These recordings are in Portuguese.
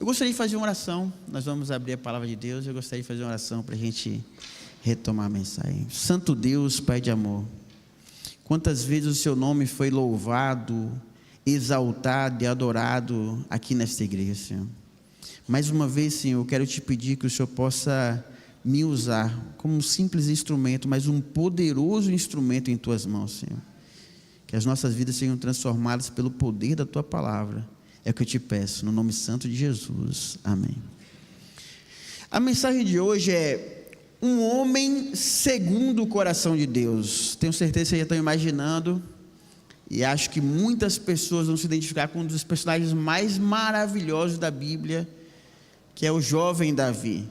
Eu gostaria de fazer uma oração. Nós vamos abrir a palavra de Deus. Eu gostaria de fazer uma oração para a gente retomar a mensagem. Santo Deus, Pai de amor, quantas vezes o seu nome foi louvado, exaltado e adorado aqui nesta igreja, Senhor. Mais uma vez, Senhor, eu quero te pedir que o Senhor possa me usar como um simples instrumento, mas um poderoso instrumento em tuas mãos, Senhor. Que as nossas vidas sejam transformadas pelo poder da tua palavra. É o que eu te peço, no nome santo de Jesus. Amém. A mensagem de hoje é um homem segundo o coração de Deus. Tenho certeza que vocês já estão imaginando, e acho que muitas pessoas vão se identificar com um dos personagens mais maravilhosos da Bíblia, que é o jovem Davi,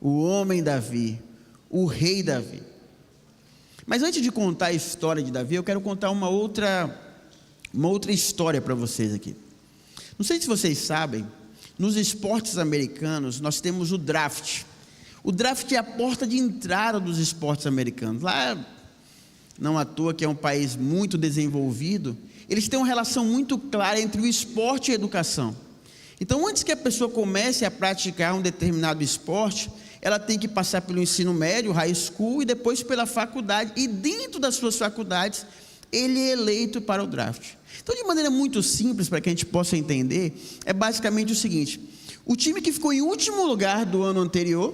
o homem Davi, o rei Davi. Mas antes de contar a história de Davi, eu quero contar uma outra história para vocês aqui. Não sei se vocês sabem, nos esportes americanos nós temos o draft. O draft é a porta de entrada dos esportes americanos. Lá, não à toa que é um país muito desenvolvido, eles têm uma relação muito clara entre o esporte e a educação. Então, antes que a pessoa comece a praticar um determinado esporte, ela tem que passar pelo ensino médio, high school, e depois pela faculdade, e dentro das suas faculdades, ele é eleito para o draft. Então, de maneira muito simples, para que a gente possa entender, é basicamente o seguinte: o time que ficou em último lugar do ano anterior,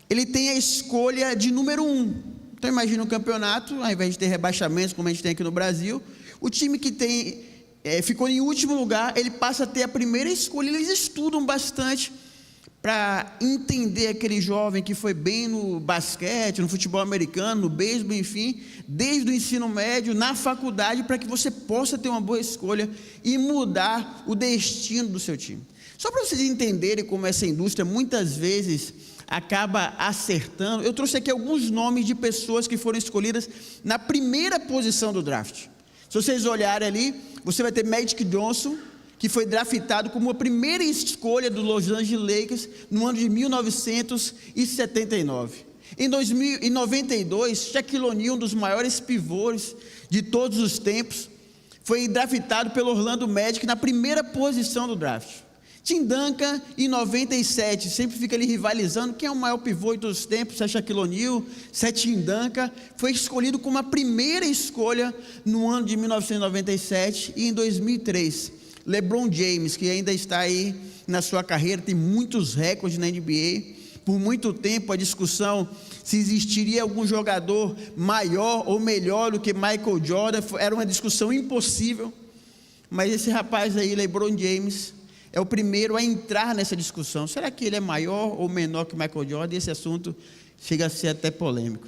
ele tem a escolha de número 1. Então, imagina um campeonato, ao invés de ter rebaixamentos, como a gente tem aqui no Brasil, o time que ficou em último lugar, ele passa a ter a primeira escolha. Eles estudam bastante para entender aquele jovem que foi bem no basquete, no futebol americano, no beisebol, enfim, desde o ensino médio, na faculdade, para que você possa ter uma boa escolha e mudar o destino do seu time. Só para vocês entenderem como essa indústria muitas vezes acaba acertando, eu trouxe aqui alguns nomes de pessoas que foram escolhidas na primeira posição do draft. Se vocês olharem ali, você vai ter Magic Johnson, que foi draftado como a primeira escolha do Los Angeles Lakers no ano de 1979. Em 92, Shaquille O'Neal, um dos maiores pivôs de todos os tempos, foi draftado pelo Orlando Magic na primeira posição do draft. Tim Duncan, em 97, sempre fica ali rivalizando, quem é o maior pivô de todos os tempos, se é Shaquille O'Neal, se é Tim Duncan, foi escolhido como a primeira escolha no ano de 1997, e em 2003, LeBron James, que ainda está aí na sua carreira, tem muitos recordes na NBA. Por muito tempo a discussão se existiria algum jogador maior ou melhor do que Michael Jordan era uma discussão impossível, mas esse rapaz aí, LeBron James, é o primeiro a entrar nessa discussão. Será que ele é maior ou menor que Michael Jordan? Esse assunto chega a ser até polêmico.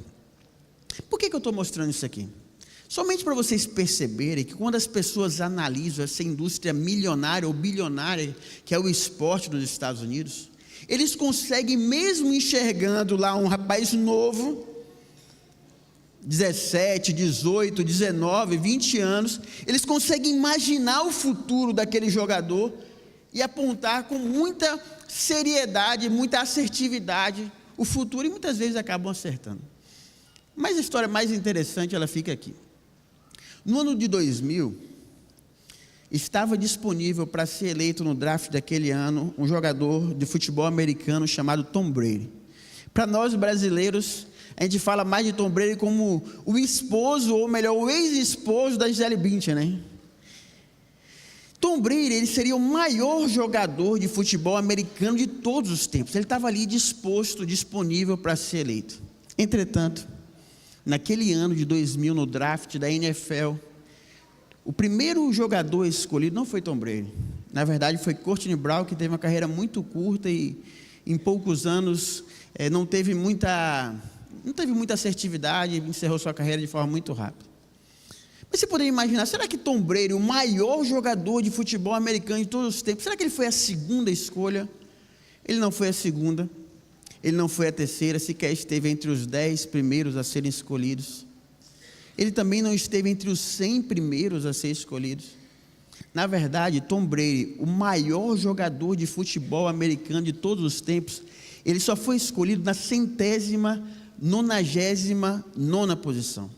Por que eu estou mostrando isso aqui? Somente para vocês perceberem que quando as pessoas analisam essa indústria milionária ou bilionária, que é o esporte dos Estados Unidos, eles conseguem, mesmo enxergando lá um rapaz novo, 17, 18, 19, 20 anos, eles conseguem imaginar o futuro daquele jogador e apontar com muita seriedade, muita assertividade o futuro, e muitas vezes acabam acertando. Mas a história mais interessante, ela fica aqui. No ano de 2000, estava disponível para ser eleito no draft daquele ano um jogador de futebol americano chamado Tom Brady. Para nós brasileiros, a gente fala mais de Tom Brady como o esposo, ou melhor, o ex-esposo da Gisele Bündchen, né? Tom Brady, ele seria o maior jogador de futebol americano de todos os tempos. Ele estava ali disponível para ser eleito. Entretanto, naquele ano de 2000, no draft da NFL, o primeiro jogador escolhido não foi Tom Brady. Na verdade, foi Courtney Brown, que teve uma carreira muito curta e em poucos anos não teve muita assertividade, encerrou sua carreira de forma muito rápida. Mas você poderia imaginar, será que Tom Brady, o maior jogador de futebol americano de todos os tempos, será que ele foi a segunda escolha? Ele não foi a segunda. Ele não foi a terceira, sequer esteve entre os 10 primeiros a serem escolhidos. Ele também não esteve entre os 100 primeiros a serem escolhidos. Na verdade, Tom Brady, o maior jogador de futebol americano de todos os tempos, ele só foi escolhido na 199ª posição.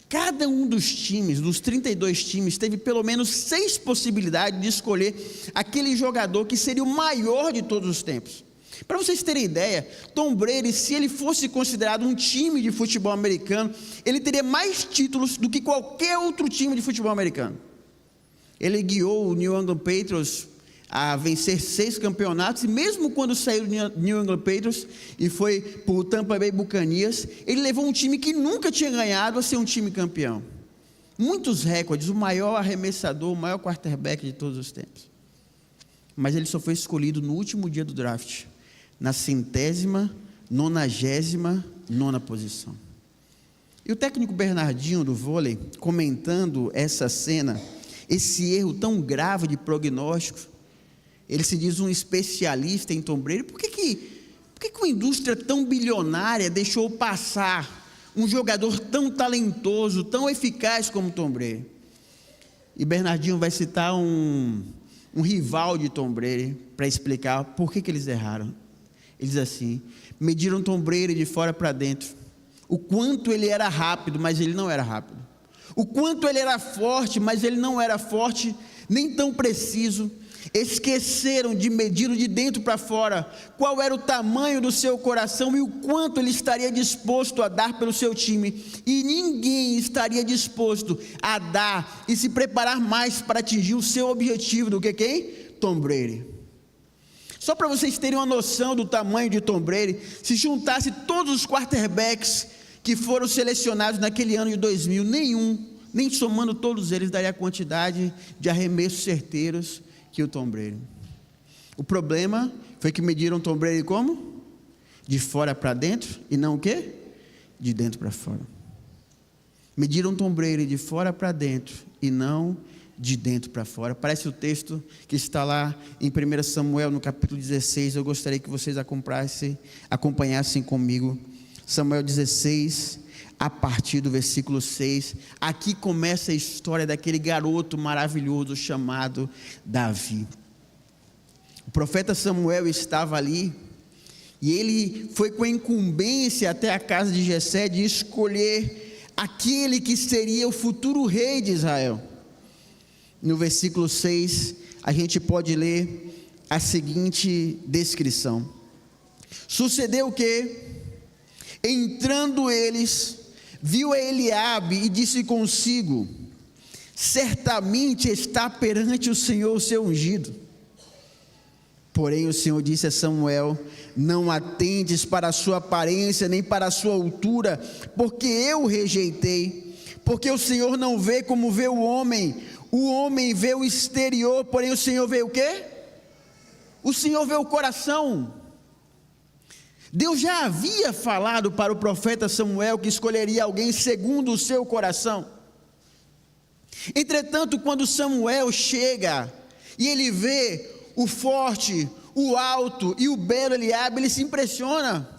Cada um dos times, dos 32 times, teve pelo menos 6 possibilidades de escolher aquele jogador que seria o maior de todos os tempos. Para vocês terem ideia, Tom Brady, se ele fosse considerado um time de futebol americano, ele teria mais títulos do que qualquer outro time de futebol americano. Ele guiou o New England Patriots a vencer 6 campeonatos, e mesmo quando saiu do New England Patriots e foi para o Tampa Bay Buccaneers, ele levou um time que nunca tinha ganhado a ser um time campeão. Muitos recordes, o maior arremessador, o maior quarterback de todos os tempos. Mas ele só foi escolhido no último dia do draft, na 99ª posição. E o técnico Bernardinho do vôlei, comentando essa cena, esse erro tão grave de prognóstico, ele se diz um especialista em Tom Brady. Por que uma indústria tão bilionária deixou passar um jogador tão talentoso, tão eficaz como Tom Brady? E Bernardinho vai citar um rival de Tom Brady para explicar por que eles erraram. Ele diz assim: mediram Tom Brady de fora para dentro, o quanto ele era rápido, mas ele não era rápido, o quanto ele era forte, mas ele não era forte, nem tão preciso. Esqueceram de medir de dentro para fora qual era o tamanho do seu coração e o quanto ele estaria disposto a dar pelo seu time, e ninguém estaria disposto a dar e se preparar mais para atingir o seu objetivo do que quem? Tom Brady. Só para vocês terem uma noção do tamanho de Tom Brady, se juntasse todos os quarterbacks que foram selecionados naquele ano de 2000, nem somando todos eles, daria a quantidade de arremessos certeiros que o Tom Brady. O problema foi que mediram Tom Brady como? De fora para dentro, e não o quê? De dentro para fora. Mediram Tom Brady de fora para dentro e não de dentro para fora. Parece o texto que está lá em 1 Samuel, no capítulo 16. Eu gostaria que vocês acompanhassem comigo. Samuel 16, a partir do versículo 6. Aqui começa a história daquele garoto maravilhoso chamado Davi. O profeta Samuel estava ali, e ele foi com a incumbência até a casa de Jessé de escolher aquele que seria o futuro rei de Israel. No versículo 6, a gente pode ler a seguinte descrição: sucedeu que, entrando eles, viu a Eliabe e disse consigo: certamente está perante o Senhor o seu ungido. Porém o Senhor disse a Samuel: não atentes para a sua aparência, nem para a sua altura, porque eu o rejeitei. Porque o Senhor não vê como vê o homem vê o exterior, porém o Senhor vê o quê? O Senhor vê o coração. Deus já havia falado para o profeta Samuel que escolheria alguém segundo o seu coração. Entretanto, quando Samuel chega e ele vê o forte, o alto e o belo Eliabe, ele se impressiona.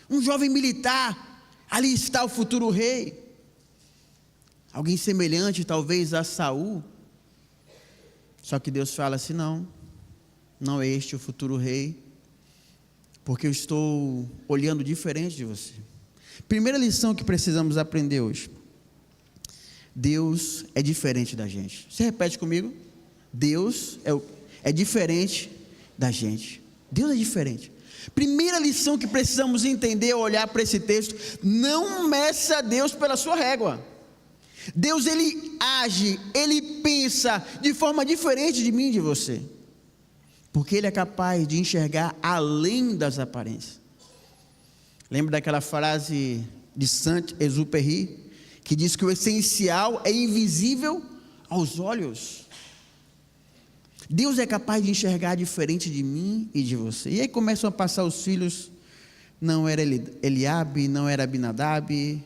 Um jovem militar, ali está o futuro rei. Alguém semelhante talvez a Saul. Só que Deus fala assim: não é este o futuro rei, porque eu estou olhando diferente de você. Primeira lição que precisamos aprender hoje: Deus é diferente da gente. Você repete comigo? Deus é diferente da gente. Deus é diferente. Primeira lição que precisamos entender ao olhar para esse texto: não meça Deus pela sua régua. Deus, ele age, ele pensa de forma diferente de mim e de você, porque ele é capaz de enxergar além das aparências. Lembra daquela frase de Saint-Exupéry, que diz que o essencial é invisível aos olhos? Deus é capaz de enxergar diferente de mim e de você. E aí começam a passar os filhos. Não era Eliabe, não era Abinadab.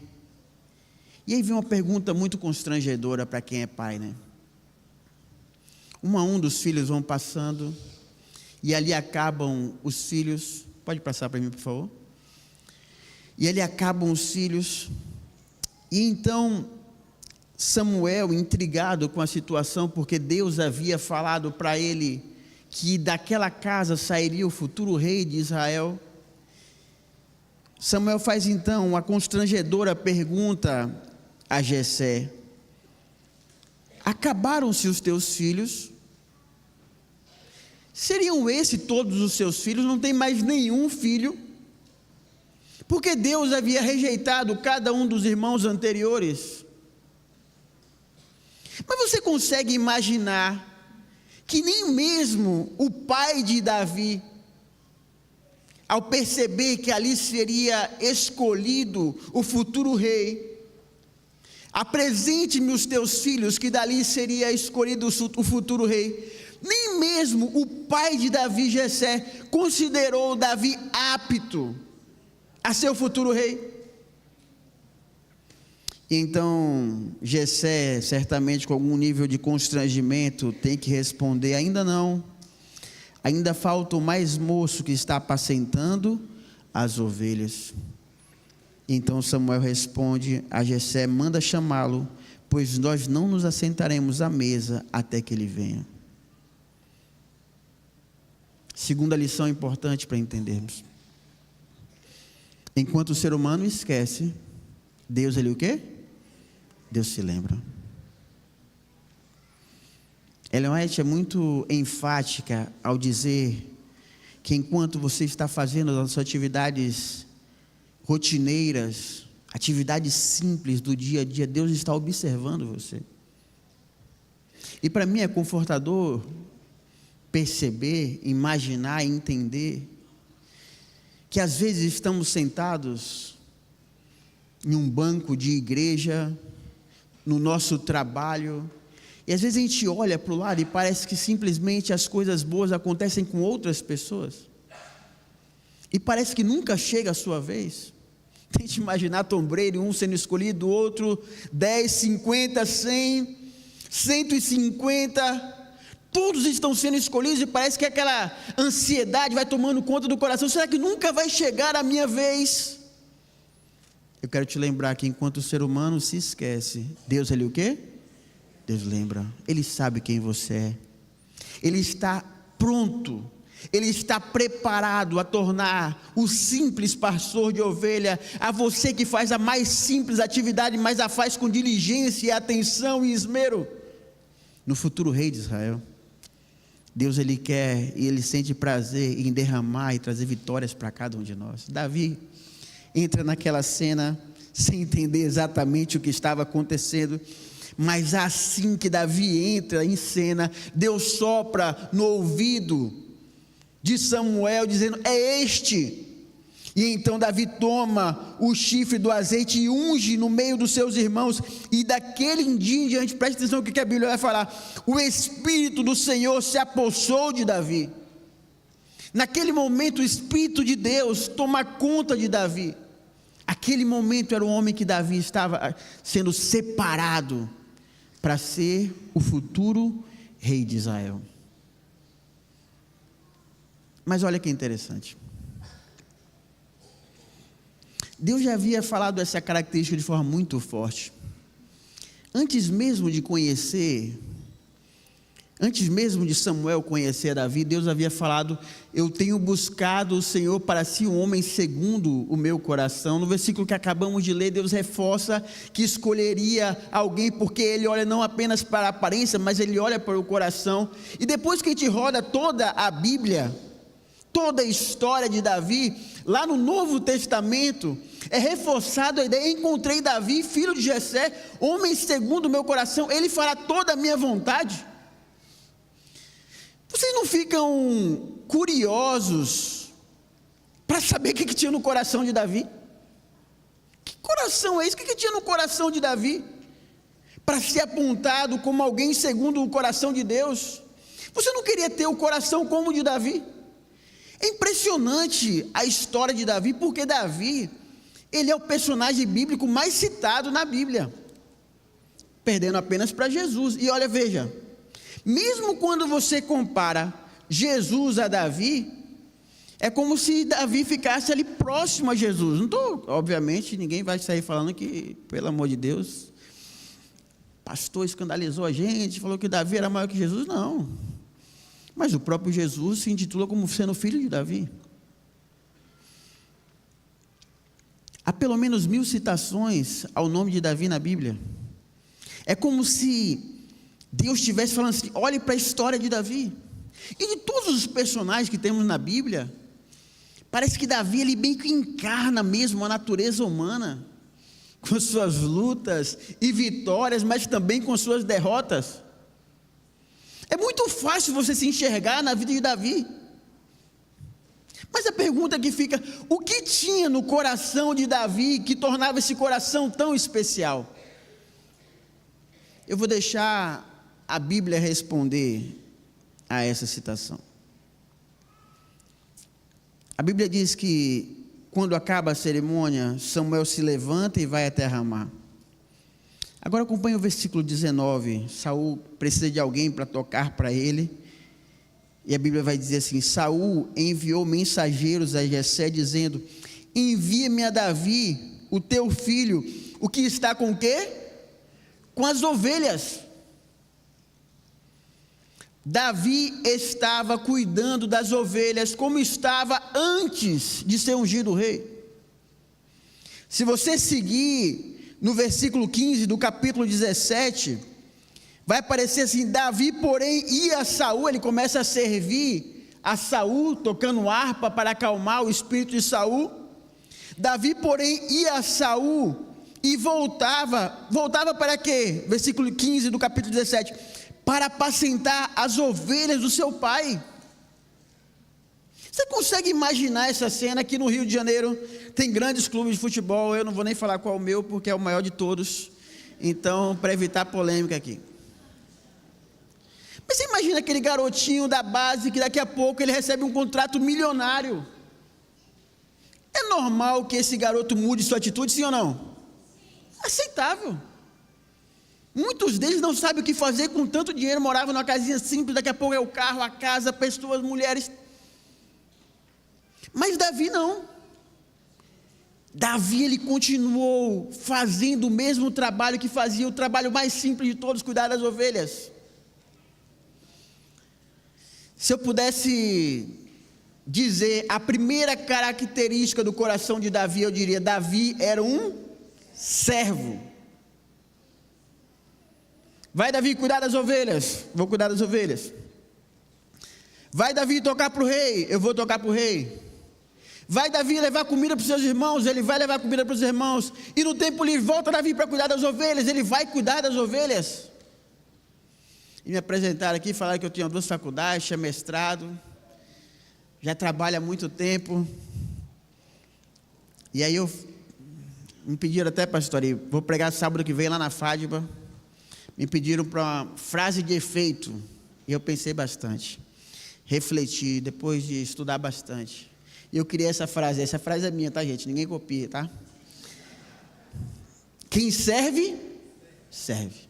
E aí vem uma pergunta muito constrangedora para quem é pai, né? Um a um dos filhos vão passando, e ali acabam os filhos. Pode passar para mim, por favor? E ali acabam os filhos. E então Samuel, intrigado com a situação, porque Deus havia falado para ele que daquela casa sairia o futuro rei de Israel, Samuel faz então uma constrangedora pergunta a Jessé: acabaram-se os teus filhos? Seriam esses todos os seus filhos? Não tem mais nenhum filho? Porque Deus havia rejeitado cada um dos irmãos anteriores. Mas você consegue imaginar que nem mesmo o pai de Davi, ao perceber que ali seria escolhido o futuro rei: apresente-me os teus filhos, que dali seria escolhido o futuro rei. Nem mesmo o pai de Davi, Jessé, considerou Davi apto a ser o futuro rei. Então Jessé, certamente com algum nível de constrangimento, tem que responder: ainda não, ainda falta o mais moço que está apacentando as ovelhas. Então Samuel responde a Jessé: manda chamá-lo, pois nós não nos assentaremos à mesa até que ele venha. Segunda lição importante para entendermos: enquanto o ser humano esquece, Deus, ele o quê? Deus se lembra. Ellen White é muito enfática ao dizer que enquanto você está fazendo as suas atividades rotineiras, atividades simples do dia a dia, Deus está observando você. E para mim é confortador perceber, imaginar e entender que às vezes estamos sentados em um banco de igreja, no nosso trabalho, e às vezes a gente olha para o lado e parece que simplesmente as coisas boas acontecem com outras pessoas, e parece que nunca chega a sua vez. Tente imaginar Tom Brady, um sendo escolhido, o outro 10, 50, 100, 150, todos estão sendo escolhidos e parece que aquela ansiedade vai tomando conta do coração. Será que nunca vai chegar a minha vez? Eu quero te lembrar que enquanto o ser humano se esquece, Deus, ele o quê? Deus lembra. Ele sabe quem você é. Ele está pronto, ele está preparado a tornar o simples pastor de ovelha, a você que faz a mais simples atividade, mas a faz com diligência, atenção e esmero, no futuro rei de Israel. Deus, ele quer e ele sente prazer em derramar e trazer vitórias para cada um de nós. Davi entra naquela cena sem entender exatamente o que estava acontecendo, mas assim que Davi entra em cena, Deus sopra no ouvido de Samuel dizendo: é este. E então Davi toma o chifre do azeite e unge no meio dos seus irmãos, e daquele dia em diante, preste atenção no que a Bíblia vai falar: o Espírito do Senhor se apossou de Davi. Naquele momento o Espírito de Deus toma conta de Davi. Aquele momento era o homem que Davi estava sendo separado para ser o futuro rei de Israel. Mas olha que interessante, Deus já havia falado essa característica de forma muito forte. Antes mesmo de Samuel conhecer Davi, Deus havia falado: eu tenho buscado o Senhor para si um homem segundo o meu coração. No versículo que acabamos de ler, Deus reforça que escolheria alguém, porque Ele olha não apenas para a aparência, mas Ele olha para o coração. E depois que a gente roda toda a Bíblia, toda a história de Davi, lá no Novo Testamento, é reforçado a ideia: encontrei Davi, filho de Jessé, homem segundo o meu coração, ele fará toda a minha vontade. Vocês não ficam curiosos para saber o que tinha no coração de Davi? Que coração é esse? O que tinha no coração de Davi para ser apontado como alguém segundo o coração de Deus? Você não queria ter o coração como o de Davi? É impressionante a história de Davi, porque Davi, ele é o personagem bíblico mais citado na Bíblia, perdendo apenas para Jesus. E olha, veja, mesmo quando você compara Jesus a Davi, é como se Davi ficasse ali próximo a Jesus. Não estou, obviamente, ninguém vai sair falando que, pelo amor de Deus, pastor escandalizou a gente, falou que Davi era maior que Jesus. Não, mas o próprio Jesus se intitula como sendo filho de Davi. Há pelo menos 1000 citações ao nome de Davi na Bíblia. É como se Deus estivesse falando assim: olhe para a história de Davi. E de todos os personagens que temos na Bíblia, parece que Davi, ele bem que encarna mesmo a natureza humana, com suas lutas e vitórias, mas também com suas derrotas. É muito fácil você se enxergar na vida de Davi. Mas a pergunta que fica: o que tinha no coração de Davi que tornava esse coração tão especial? Eu vou deixar a Bíblia responder a essa citação. A Bíblia diz que quando acaba a cerimônia, Samuel se levanta e vai até Ramá. Agora acompanhe o versículo 19. Saul precisa de alguém para tocar para ele. E a Bíblia vai dizer assim: Saul enviou mensageiros a Jessé dizendo: envia-me a Davi, o teu filho, o que está com o quê? Com as ovelhas. Davi estava cuidando das ovelhas como estava antes de ser ungido rei. Se você seguir no versículo 15 do capítulo 17, vai aparecer assim: Davi, porém, ia a Saul. Ele começa a servir a Saul, tocando harpa para acalmar o espírito de Saul. Davi, porém, ia a Saul e voltava para quê? Versículo 15 do capítulo 17: para apacentar as ovelhas do seu pai. Você consegue imaginar essa cena? Aqui no Rio de Janeiro tem grandes clubes de futebol. Eu não vou nem falar qual é o meu, porque é o maior de todos. Então, para evitar polêmica aqui. Mas você imagina aquele garotinho da base que daqui a pouco ele recebe um contrato milionário. É normal que esse garoto mude sua atitude, sim ou não? Aceitável. Muitos deles não sabem o que fazer com tanto dinheiro. Moravam numa casinha simples, daqui a pouco é o carro, a casa, pessoas, mulheres. Mas Davi não. Davi, ele continuou fazendo o mesmo trabalho que fazia, o trabalho mais simples de todos: cuidar das ovelhas. Se eu pudesse dizer a primeira característica do coração de Davi, eu diria: Davi era um servo. Vai, Davi, cuidar das ovelhas? Vou cuidar das ovelhas. Vai, Davi, tocar para o rei? Eu vou tocar para o rei. Vai, Davi, levar comida para os seus irmãos? Ele vai levar comida para os irmãos. E no tempo livre, volta Davi para cuidar das ovelhas? Ele vai cuidar das ovelhas. E me apresentaram aqui, falaram que eu tinha 2 faculdades, tinha mestrado, já trabalho há muito tempo. E aí me pediram até, pastor, vou pregar sábado que vem lá na Fádiba. Me pediram para uma frase de efeito, e eu pensei bastante, refleti, depois de estudar bastante, e eu criei essa frase é minha, tá, gente? Ninguém copia, tá? Quem serve, serve.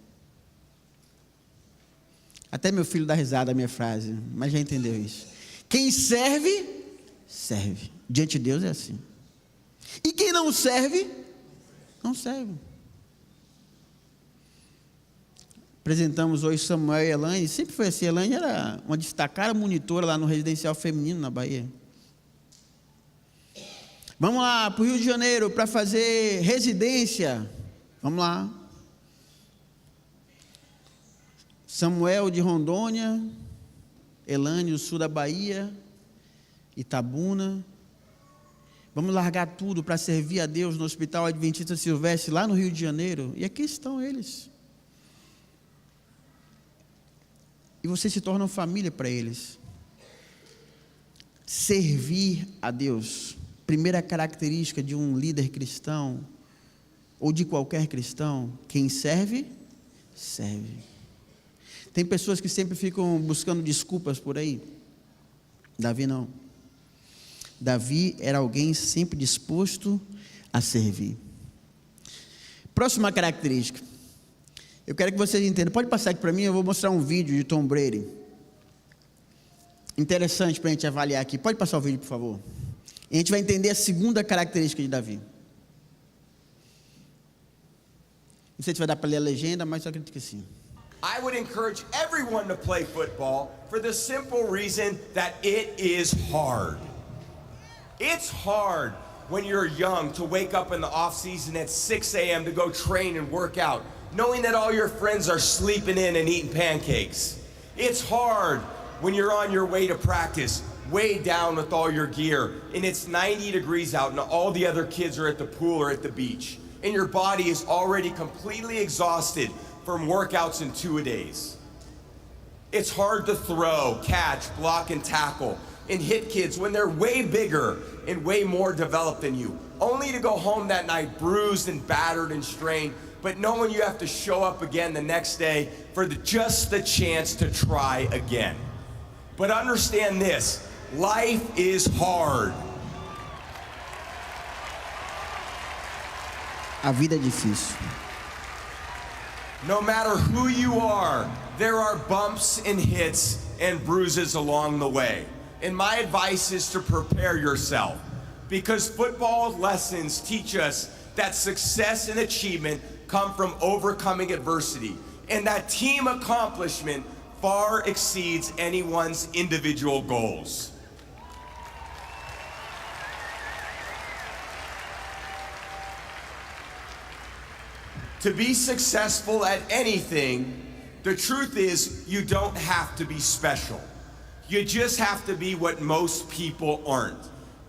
Até meu filho dá risada da minha frase, mas já entendeu isso. Quem serve, serve. Diante de Deus é assim. E quem não serve, não serve. Apresentamos hoje Samuel e Elaine. Sempre foi assim. Elaine era uma destacada monitora lá no residencial feminino na Bahia. Vamos lá para o Rio de Janeiro para fazer residência. Vamos lá. Samuel de Rondônia, Elaine do sul da Bahia, Itabuna. Vamos largar tudo para servir a Deus no Hospital Adventista Silvestre lá no Rio de Janeiro. E aqui estão eles. E vocês se tornam família para eles. Servir a Deus. Primeira característica de um líder cristão, ou de qualquer cristão: quem serve, serve. Tem pessoas que sempre ficam buscando desculpas por aí. Davi não. Davi era alguém sempre disposto a servir. Próxima característica. Eu quero que vocês entendam. Pode passar aqui para mim, eu vou mostrar um vídeo de Tom Brady. Interessante para a gente avaliar aqui. Pode passar o vídeo, por favor. E a gente vai entender a segunda característica de Davi. Não sei se vai dar para ler a legenda, mas eu acredito que sim. I would encourage everyone to play football for the simple reason that it is hard. It's hard when you're young to wake up in the off season at 6 a.m. to go train and work out, knowing that all your friends are sleeping in and eating pancakes. It's hard when you're on your way to practice, weighed down with all your gear, and it's 90 degrees out and all the other kids are at the pool or at the beach, and your body is already completely exhausted from workouts in 2-a-days. It's hard to throw, catch, block, and tackle, and hit kids when they're way bigger and way more developed than you, only to go home that night bruised and battered and strained, but knowing you have to show up again the next day for just the chance to try again. But understand this, life is hard. A vida é difícil. No matter who you are, there are bumps and hits and bruises along the way. And my advice is to prepare yourself, because football lessons teach us that success and achievement come from overcoming adversity, and that team accomplishment far exceeds anyone's individual goals. To be successful at anything, the truth is you don't have to be special. You just have to be what most people aren't.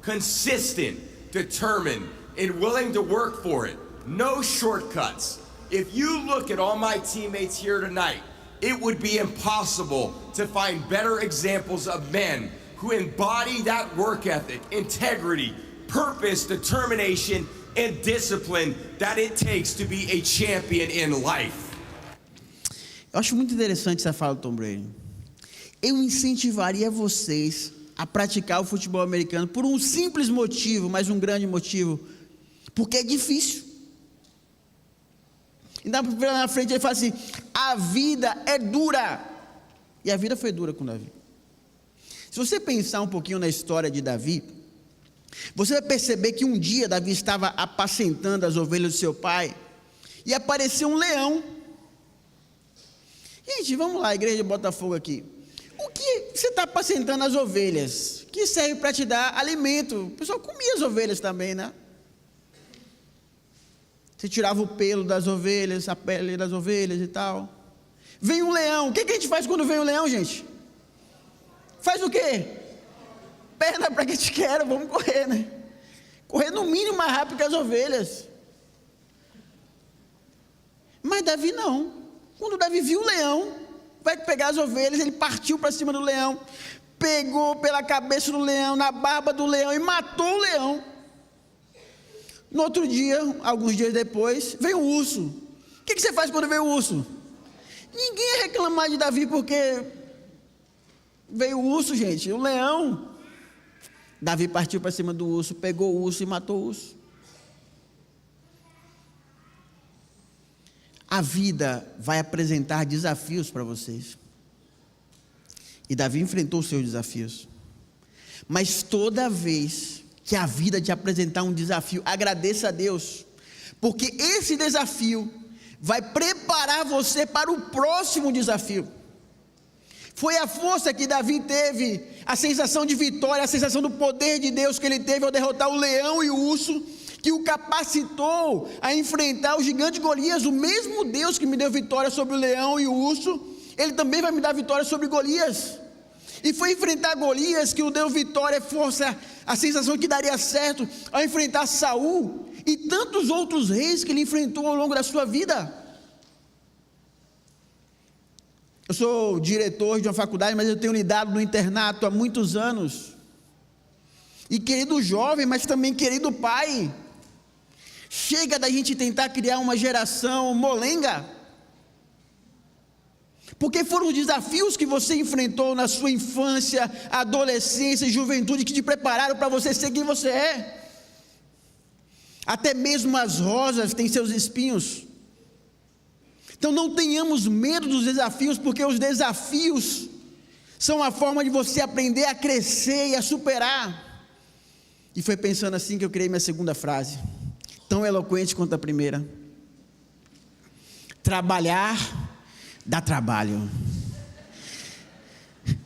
Consistent, determined, and willing to work for it. No shortcuts. If you look at all my teammates here tonight, it would be impossible to find better examples of men who embody that work ethic, integrity, purpose, determination, and discipline that it takes to be a champion in life. Eu acho muito interessante essa fala do Tom Brady. Eu incentivaria vocês a praticar o futebol americano por um simples motivo, mas um grande motivo, porque é difícil. E na frente ele fala assim: a vida é dura. E a vida foi dura com Davi. Se você pensar um pouquinho na história de Davi, você vai perceber que um dia Davi estava apacentando as ovelhas do seu pai e apareceu um leão. Gente, vamos lá, igreja de Botafogo aqui. O que você está apacentando as ovelhas? Que serve para te dar alimento. O pessoal comia as ovelhas também, né? Você tirava o pelo das ovelhas, a pele das ovelhas e tal. Vem um leão. O que a gente faz quando vem um leão, gente? Faz o quê? Perna para que te quero, vamos correr, né? Correr no mínimo mais rápido que as ovelhas. Mas Davi não. Quando Davi viu o leão, vai pegar as ovelhas, ele partiu para cima do leão, pegou pela cabeça do leão, na barba do leão e matou o leão. No outro dia, alguns dias depois, veio o urso. O que você faz quando veio o urso? Ninguém ia reclamar de Davi porque veio o urso, gente, o leão. Davi partiu para cima do urso, pegou o urso e matou o urso. A vida vai apresentar desafios para vocês. E Davi enfrentou os seus desafios. Mas toda vez que a vida te apresentar um desafio, agradeça a Deus, porque esse desafio vai preparar você para o próximo desafio. Foi a força que Davi teve, a sensação de vitória, a sensação do poder de Deus que ele teve ao derrotar o leão e o urso, que o capacitou a enfrentar o gigante Golias. O mesmo Deus que me deu vitória sobre o leão e o urso, Ele também vai me dar vitória sobre Golias. E foi enfrentar Golias que o deu vitória, força, a sensação que daria certo ao enfrentar Saul e tantos outros reis que ele enfrentou ao longo da sua vida. Eu sou diretor de uma faculdade, mas eu tenho lidado no internato há muitos anos. E querido jovem, mas também querido pai, chega da gente tentar criar uma geração molenga, porque foram os desafios que você enfrentou na sua infância, adolescência e juventude que te prepararam para você ser quem você é. Até mesmo as rosas têm seus espinhos. Então não tenhamos medo dos desafios, porque os desafios são a forma de você aprender a crescer e a superar. E foi pensando assim que eu criei minha segunda frase, tão eloquente quanto a primeira. Trabalhar dá trabalho.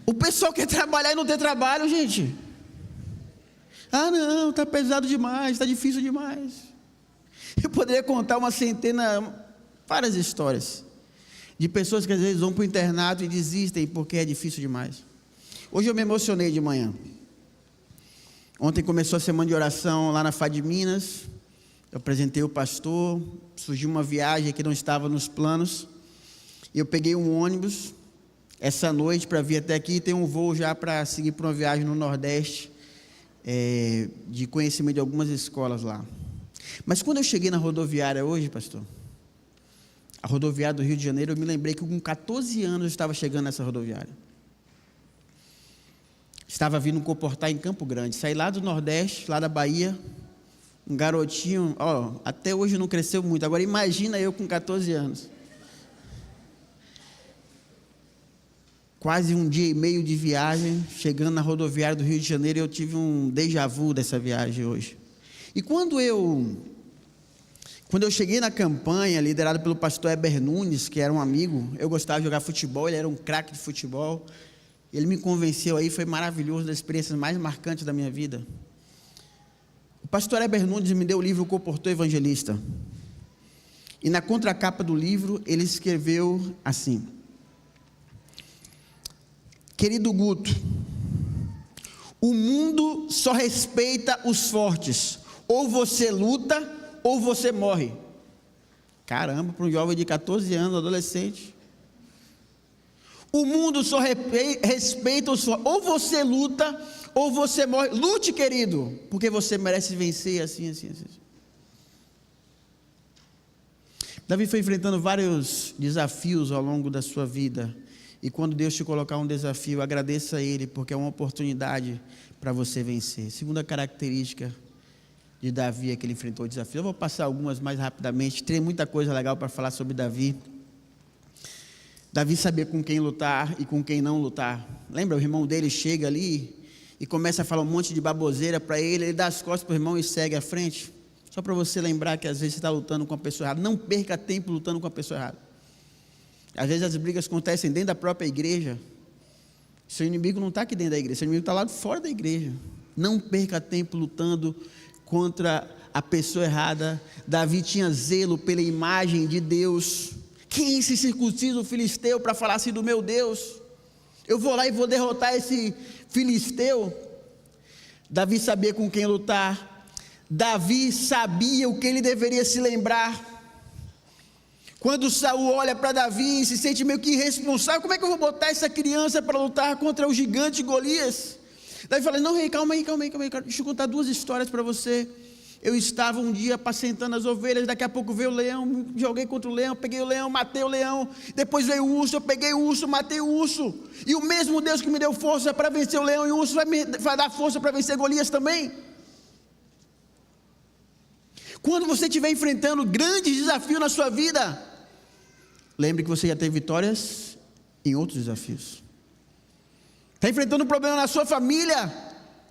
O pessoal quer trabalhar e não ter trabalho, gente. Ah, não, está pesado demais, está difícil demais. Eu poderia contar várias histórias de pessoas que às vezes vão para o internato e desistem porque é difícil demais. Hoje eu me emocionei de manhã. Ontem começou a semana de oração lá na FAD Minas. Eu apresentei o pastor, surgiu uma viagem que não estava nos planos. E eu peguei um ônibus essa noite para vir até aqui. Tem um voo já para seguir para uma viagem no Nordeste, de conhecimento de algumas escolas lá. Mas quando eu cheguei na rodoviária hoje, pastor, a rodoviária do Rio de Janeiro, eu me lembrei que com 14 anos eu estava chegando nessa rodoviária. Estava vindo comportar em Campo Grande. Saí lá do Nordeste, lá da Bahia, um garotinho, até hoje não cresceu muito. Agora imagina eu com 14 anos. Quase um dia e meio de viagem, chegando na rodoviária do Rio de Janeiro, eu tive um déjà vu dessa viagem hoje. E quando eu cheguei na campanha, liderado pelo pastor Heber Nunes, que era um amigo, eu gostava de jogar futebol, ele era um craque de futebol, ele me convenceu aí, foi maravilhoso, das experiências mais marcantes da minha vida. O pastor Heber Nunes me deu o livro O Comportor Evangelista, e na contracapa do livro, ele escreveu assim: querido Guto, o mundo só respeita os fortes, ou você luta, ou você morre. Caramba, para um jovem de 14 anos, adolescente. O mundo só respeita os fortes, ou você luta, ou você morre. Lute, querido, porque você merece vencer, assim. Davi foi enfrentando vários desafios ao longo da sua vida. E quando Deus te colocar um desafio, agradeça a Ele, porque é uma oportunidade para você vencer. Segunda característica de Davi é que ele enfrentou o desafio. Eu vou passar algumas mais rapidamente, tem muita coisa legal para falar sobre Davi. Davi sabia com quem lutar e com quem não lutar. Lembra, o irmão dele chega ali e começa a falar um monte de baboseira para ele, ele dá as costas para o irmão e segue à frente. Só para você lembrar que às vezes você está lutando com a pessoa errada. Não perca tempo lutando com a pessoa errada. Às vezes as brigas acontecem dentro da própria igreja. Seu inimigo não está aqui dentro da igreja, seu inimigo está lá fora da igreja. Não perca tempo lutando contra a pessoa errada. Davi tinha zelo pela imagem de Deus. Quem se circuncisa o filisteu para falar assim do meu Deus? Eu vou lá e vou derrotar esse filisteu. Davi sabia com quem lutar. Davi sabia o que ele deveria se lembrar. Quando Saul olha para Davi e se sente meio que irresponsável, como é que eu vou botar essa criança para lutar contra o gigante Golias? Davi fala: não, rei, calma aí, deixa eu contar duas histórias para você. Eu estava um dia apacentando as ovelhas, daqui a pouco veio o leão, joguei contra o leão, peguei o leão, matei o leão, depois veio o urso, eu peguei o urso, matei o urso, e o mesmo Deus que me deu força para vencer o leão e o urso vai dar força para vencer Golias também. Quando você estiver enfrentando grandes desafios na sua vida, lembre que você já teve vitórias em outros desafios. Está enfrentando um problema na sua família,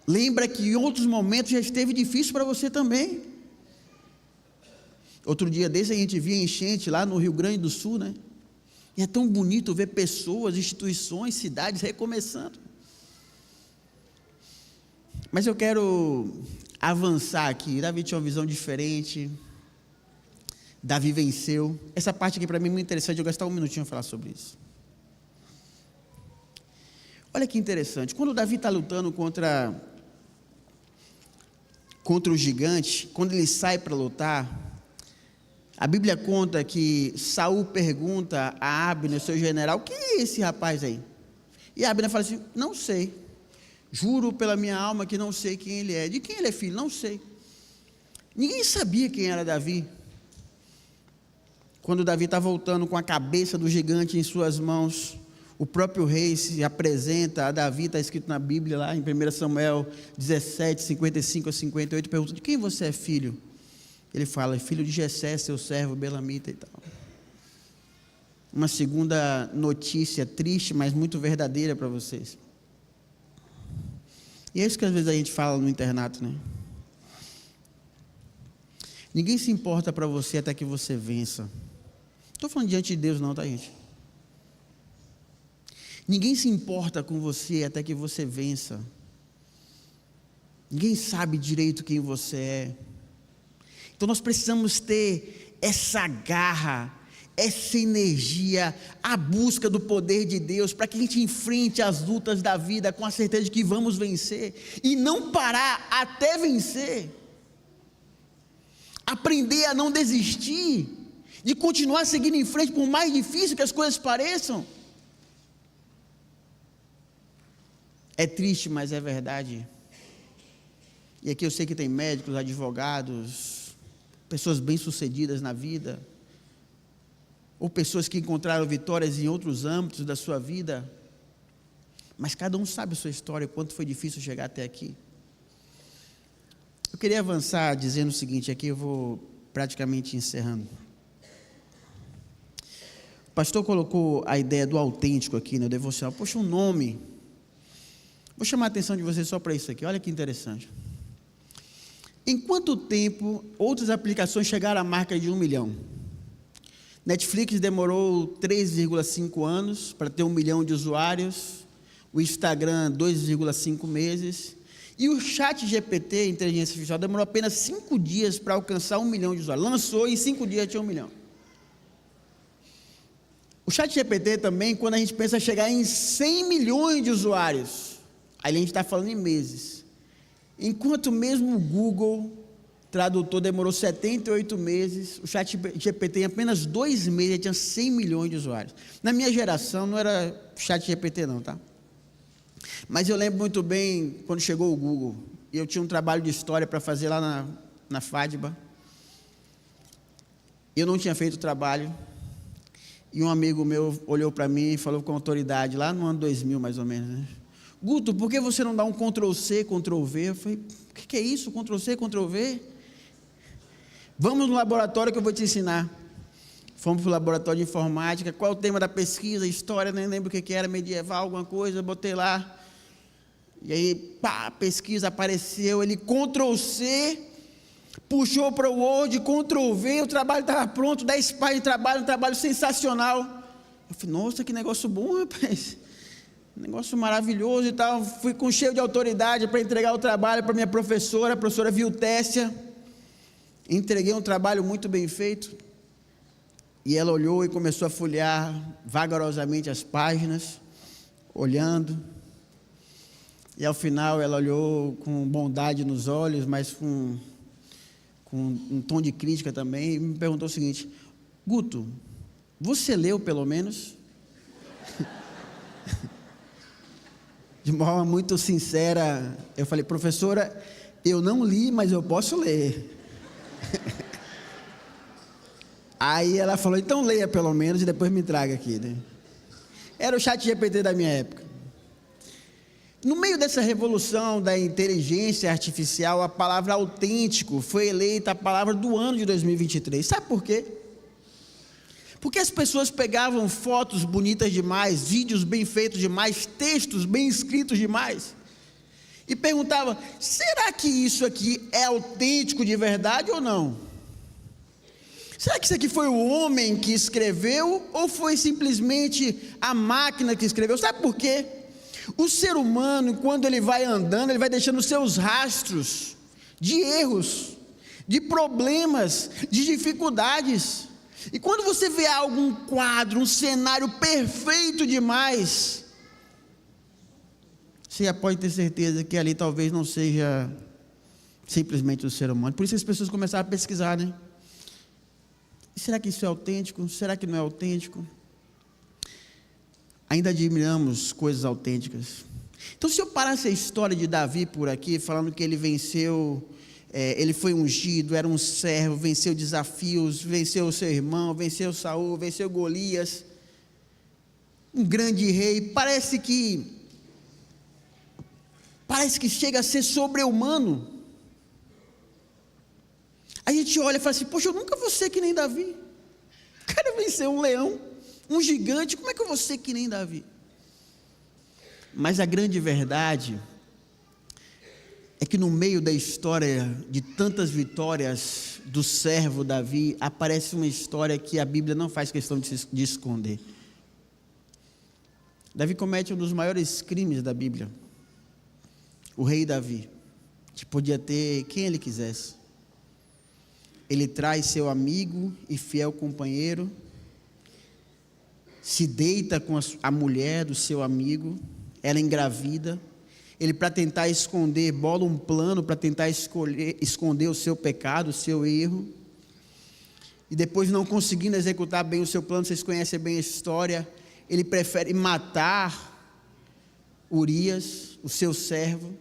lembra que em outros momentos já esteve difícil para você também. Outro dia desse a gente via enchente lá no Rio Grande do Sul, né? E é tão bonito ver pessoas, instituições, cidades recomeçando. Mas eu quero avançar aqui. Davi tinha uma visão diferente. Davi venceu. Essa parte aqui para mim é muito interessante. Eu vou gastar um minutinho para falar sobre isso. Olha que interessante. Quando Davi está lutando contra o gigante, quando ele sai para lutar, a Bíblia conta que Saul pergunta a Abner, seu general: quem é esse rapaz aí? E Abner fala assim: não sei, juro pela minha alma que não sei quem ele é. De quem ele é filho? Não sei. Ninguém sabia quem era Davi. Quando Davi está voltando com a cabeça do gigante em suas mãos, o próprio rei se apresenta a Davi, está escrito na Bíblia lá em 1 Samuel 17, 55 a 58, pergunta: de quem você é filho? Ele fala: filho de Jessé, seu servo belamita e tal. Uma segunda notícia triste, mas muito verdadeira para vocês. E é isso que às vezes a gente fala no internato, né? Ninguém se importa para você até que você vença. Não estou falando diante de Deus não, tá, gente? Ninguém se importa com você até que você vença. Ninguém sabe direito quem você é. Então nós precisamos ter essa garra, essa energia, a busca do poder de Deus, para que a gente enfrente as lutas da vida com a certeza de que vamos vencer, e não parar até vencer. Aprender a não desistir, de continuar seguindo em frente, por mais difícil que as coisas pareçam. É triste, mas é verdade. E aqui eu sei que tem médicos, advogados, pessoas bem-sucedidas na vida, ou pessoas que encontraram vitórias em outros âmbitos da sua vida, mas cada um sabe a sua história, quanto foi difícil chegar até aqui. Eu queria avançar dizendo o seguinte, aqui eu vou praticamente encerrando. O pastor colocou a ideia do autêntico aqui no devocional. Poxa, um nome. Vou chamar a atenção de vocês só para isso aqui, olha que interessante. Em quanto tempo outras aplicações chegaram à marca de 1 milhão? Netflix demorou 3,5 anos para ter 1 milhão de usuários, o Instagram 2,5 meses, e o ChatGPT, inteligência artificial, demorou apenas 5 dias para alcançar 1 milhão de usuários. Lançou e em 5 dias tinha 1 milhão. O ChatGPT também, quando a gente pensa chegar em 100 milhões de usuários, aí a gente está falando em meses. Enquanto mesmo o Google Tradutor demorou 78 meses, o ChatGPT em apenas 2 meses tinha 100 milhões de usuários. Na minha geração não era ChatGPT não, tá? Mas eu lembro muito bem quando chegou o Google, e eu tinha um trabalho de história para fazer lá na FADBA. Eu não tinha feito o trabalho, e um amigo meu olhou para mim e falou com autoridade, lá no ano 2000 mais ou menos, né? Guto, por que você não dá um Ctrl+C, Ctrl+V? Eu falei, o que é isso, Ctrl+C, Ctrl+V? Vamos no laboratório que eu vou te ensinar. Fomos para o laboratório de informática. Qual é o tema da pesquisa? História, nem lembro o que era, medieval, alguma coisa, botei lá. E aí, pá, a pesquisa apareceu, ele Ctrl+C, puxou para o Word, Ctrl+V, o trabalho estava pronto, 10 páginas de trabalho, um trabalho sensacional. Eu falei, nossa, que negócio bom, rapaz. Negócio maravilhoso e tal. Fui com cheio de autoridade para entregar o trabalho para minha professora, a professora Viltécia. Entreguei um trabalho muito bem feito. E ela olhou e começou a folhear vagarosamente as páginas, olhando. E ao final ela olhou com bondade nos olhos, mas com um tom de crítica também, e me perguntou o seguinte: Guto, você leu pelo menos? De uma forma muito sincera, eu falei, professora, eu não li, mas eu posso ler. Aí ela falou, então leia pelo menos e depois me traga aqui, né? Era o ChatGPT da minha época. No meio dessa revolução da inteligência artificial, a palavra autêntico foi eleita a palavra do ano de 2023. Sabe por quê? Porque as pessoas pegavam fotos bonitas demais, vídeos bem feitos demais, textos bem escritos demais, e perguntavam, será que isso aqui é autêntico de verdade ou não? Será que isso aqui foi o homem que escreveu, ou foi simplesmente a máquina que escreveu? Sabe por quê? O ser humano, quando ele vai andando, ele vai deixando seus rastros de erros, de problemas, de dificuldades. E quando você vê algum quadro, um cenário perfeito demais, você já pode ter certeza que ali talvez não seja simplesmente o ser humano. Por isso as pessoas começaram a pesquisar, né? Será que isso é autêntico? Será que não é autêntico? Ainda admiramos coisas autênticas. Então, se eu parasse a história de Davi por aqui, falando que ele venceu, ele foi ungido, era um servo, venceu desafios, venceu o seu irmão, venceu Saul, venceu Golias, um grande rei, parece que chega a ser sobre-humano. A gente olha e fala assim, poxa, eu nunca vou ser que nem Davi. O cara venceu um leão, um gigante, como é que eu vou ser que nem Davi? Mas a grande verdade é que no meio da história de tantas vitórias do servo Davi, aparece uma história que a Bíblia não faz questão de esconder. Davi comete um dos maiores crimes da Bíblia. O rei Davi que podia ter quem ele quisesse. Ele traz seu amigo e fiel companheiro, se deita com a mulher do seu amigo, ela engravida. Ele, para tentar esconder, bola um plano para tentar esconder o seu pecado, o seu erro. E depois, não conseguindo executar bem o seu plano, vocês conhecem bem a história, ele prefere matar Urias, o seu servo.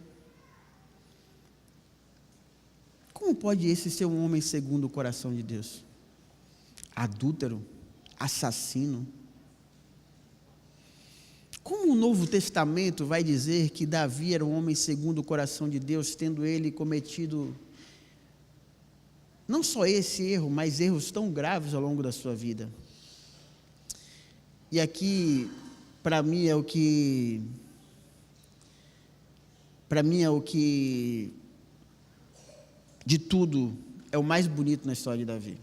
Como pode esse ser um homem segundo o coração de Deus? Adúltero, assassino. Como o Novo Testamento vai dizer que Davi era um homem segundo o coração de Deus, tendo ele cometido não só esse erro, mas erros tão graves ao longo da sua vida? E aqui, para mim é o que de tudo é o mais bonito na história de Davi.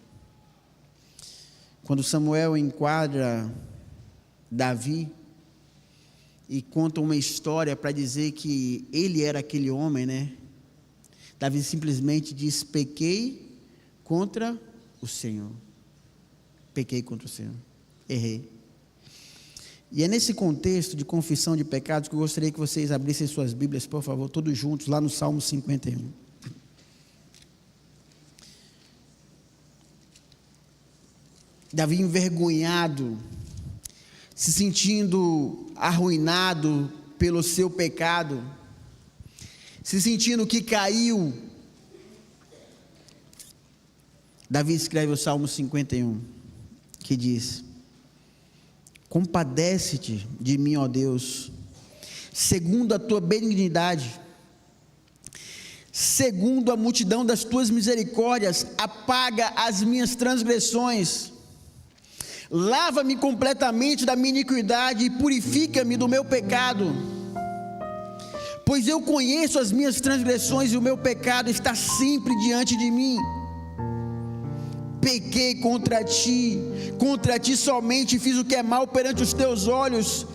Quando Samuel enquadra Davi e conta uma história para dizer que ele era aquele homem, né? Davi simplesmente diz: pequei contra o Senhor. Pequei contra o Senhor. Errei. E é nesse contexto de confissão de pecados que eu gostaria que vocês abrissem suas Bíblias, por favor, todos juntos, lá no Salmo 51. Davi envergonhado, se sentindo arruinado pelo seu pecado, se sentindo que caiu. Davi escreve o Salmo 51, que diz: compadece-te de mim, ó Deus, segundo a tua benignidade, segundo a multidão das tuas misericórdias, apaga as minhas transgressões, lava-me completamente da minha iniquidade e purifica-me do meu pecado, pois eu conheço as minhas transgressões e o meu pecado está sempre diante de mim. Pequei contra ti somente fiz o que é mal perante os teus olhos,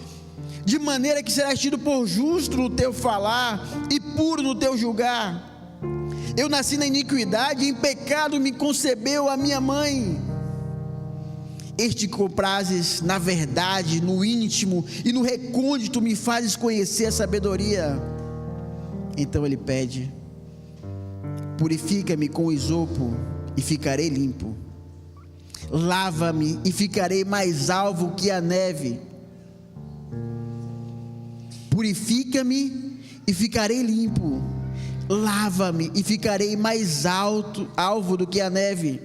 de maneira que serás tido por justo no teu falar e puro no teu julgar. Eu nasci na iniquidade e em pecado me concebeu a minha mãe. Este comprazes na verdade, no íntimo e no recôndito me fazes conhecer a sabedoria. Então ele pede: purifica-me com isopo e ficarei limpo, lava-me e ficarei mais alvo que a neve. Purifica-me e ficarei limpo, lava-me e ficarei mais alvo do que a neve.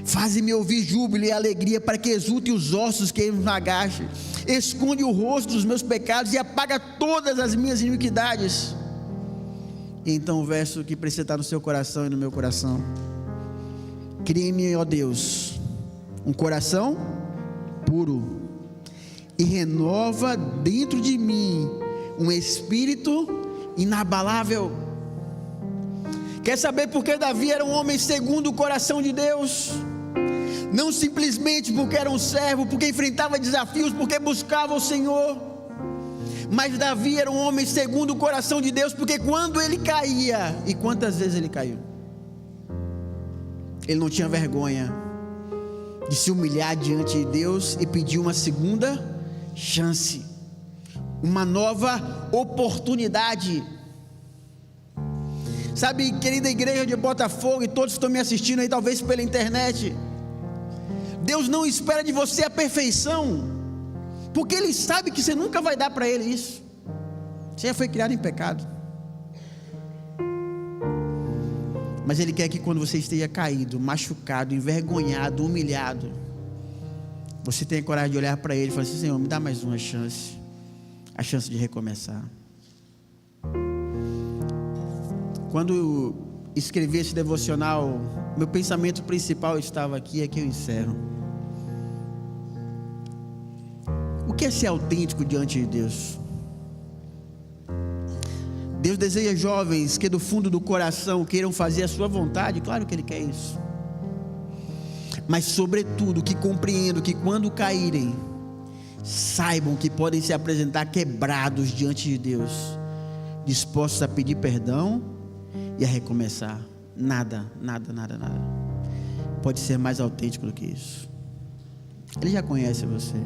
Faze-me ouvir júbilo e alegria, para que exultem os ossos que me agache. Esconde o rosto dos meus pecados e apaga todas as minhas iniquidades. E então o verso que precisa estar no seu coração e no meu coração: cria-me, ó Deus, um coração puro, e renova dentro de mim um espírito inabalável. Quer saber por que Davi era um homem segundo o coração de Deus? Não simplesmente porque era um servo, porque enfrentava desafios, porque buscava o Senhor, mas Davi era um homem segundo o coração de Deus, porque quando ele caía, e quantas vezes ele caiu, ele não tinha vergonha de se humilhar diante de Deus e pedir uma segunda chance, uma nova oportunidade. Sabe, querida igreja de Botafogo e todos que estão me assistindo aí, talvez pela internet, Deus não espera de você a perfeição, porque Ele sabe que você nunca vai dar para Ele isso. Você já foi criado em pecado, mas Ele quer que quando você esteja caído, machucado, envergonhado, humilhado, você tenha coragem de olhar para Ele e falar assim: Senhor, me dá mais uma chance, a chance de recomeçar. Quando eu escrevi esse devocional, meu pensamento principal estava aqui, é que eu encerro. O que é ser autêntico diante de Deus? Deus deseja jovens que do fundo do coração queiram fazer a sua vontade, claro que Ele quer isso, mas sobretudo que compreendam que quando caírem, saibam que podem se apresentar quebrados diante de Deus, dispostos a pedir perdão e a recomeçar. Nada pode ser mais autêntico do que isso. Ele já conhece você.